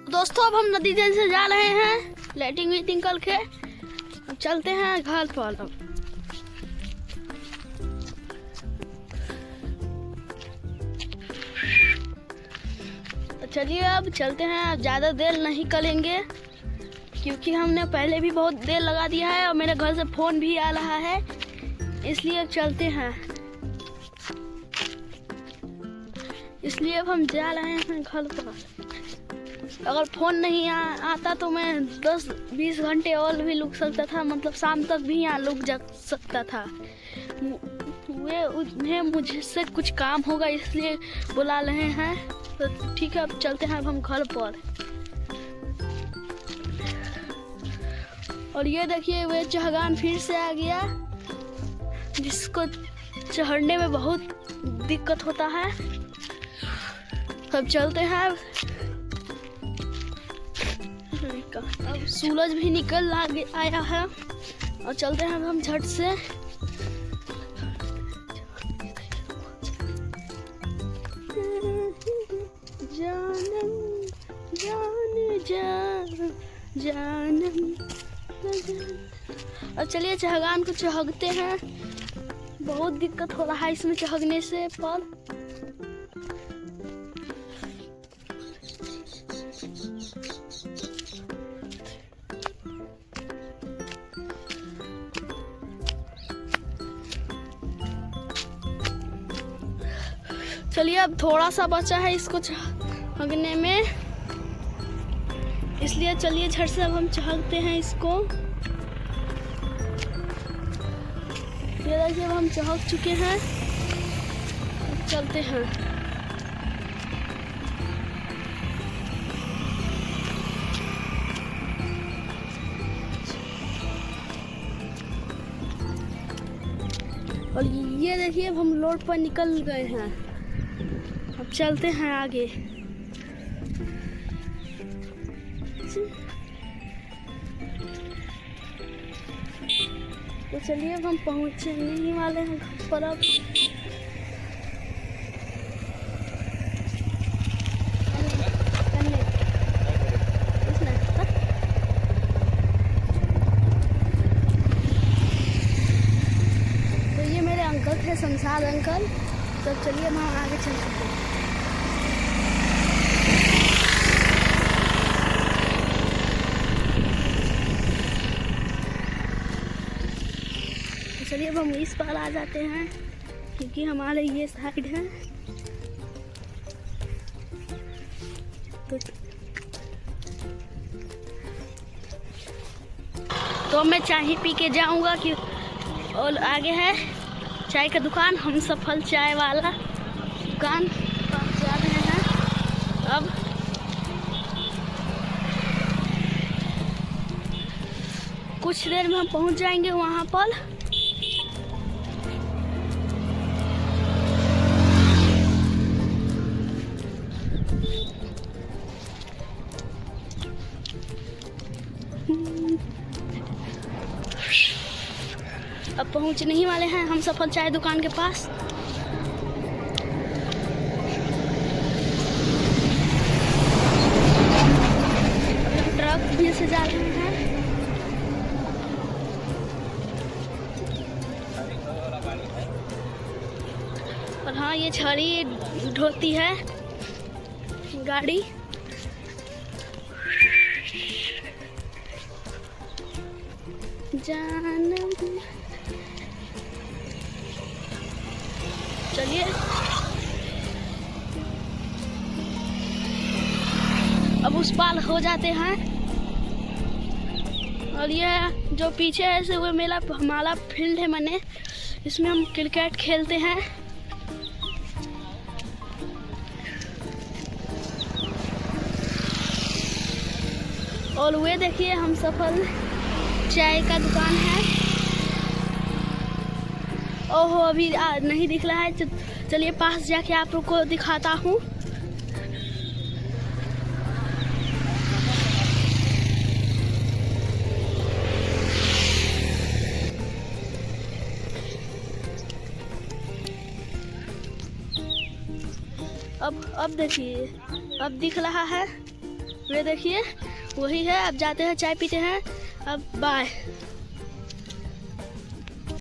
दोस्तों अब हम नदी जन से जा रहे हैं लाइटिंग वीटिंग करके। अब चलते हैं घर पर। तो चलिए अब चलते हैं। अब ज़्यादा देर नहीं करेंगे क्योंकि हमने पहले भी बहुत देर लगा दिया है और मेरे घर से फ़ोन भी आ रहा है, इसलिए अब चलते हैं। इसलिए अब हम जा रहे हैं घर पर। अगर फ़ोन नहीं आता तो मैं 10-20 घंटे और भी रुक सकता था, मतलब शाम तक भी यहाँ रुक जा सकता था। उन्हें मुझसे कुछ काम होगा इसलिए बुला रहे हैं। तो ठीक है अब चलते हैं अब हम घर पर। और ये देखिए वे चहगान फिर से आ गया, जिसको चढ़ने में बहुत दिक्कत होता है। अब चलते हैं। अब सूरज भी निकल आया है और चलते हैं अब हम झट से। जानम जान जान जानम। अब चलिए चहगान को चहगते हैं। बहुत दिक्कत हो रहा है इसमें चहगने से पर। चलिए अब थोड़ा सा बचा है इसको चहगने में, इसलिए चलिए झट से अब हम चहगते हैं इसको। ये देखिए अब हम चहग चुके हैं। चलते हैं। और ये देखिए अब हम रोड पर निकल गए हैं। अब चलते हैं आगे। तो चलिए अब हम पहुंचने ही वाले हैं घर पर। अब तो ये मेरे अंकल थे, संसार अंकल। तो चलिए हम आगे चलते हैं। चलिए अब हम इस पार आ जाते हैं क्योंकि हमारे ये साइड है। तो मैं चाय पी के जाऊंगा कि और आगे है चाय का दुकान, हम सफल चाय वाला दुकान पर जा रहे हैं। अब कुछ देर में हम पहुंच जाएंगे वहां पर। अब पहुंचने ही वाले हैं हम सफल चाय दुकान के पास। ट्रक भी से जा रहे हैं। और हाँ ये छड़ी ढोती है गाड़ी। जानम चलिए अब उस पार हो जाते हैं। और ये जो पीछे है से वो मेरा हमारा फील्ड है, मैंने इसमें हम क्रिकेट खेलते हैं। और वे देखिए हम सफल चाय का दुकान है। ओहो अभी नहीं दिख रहा है। चलिए पास जाके आप लोग को दिखाता हूँ। अब देखिए अब दिख रहा है। ये देखिए वही है। अब जाते हैं, चाय पीते हैं। अब बाय।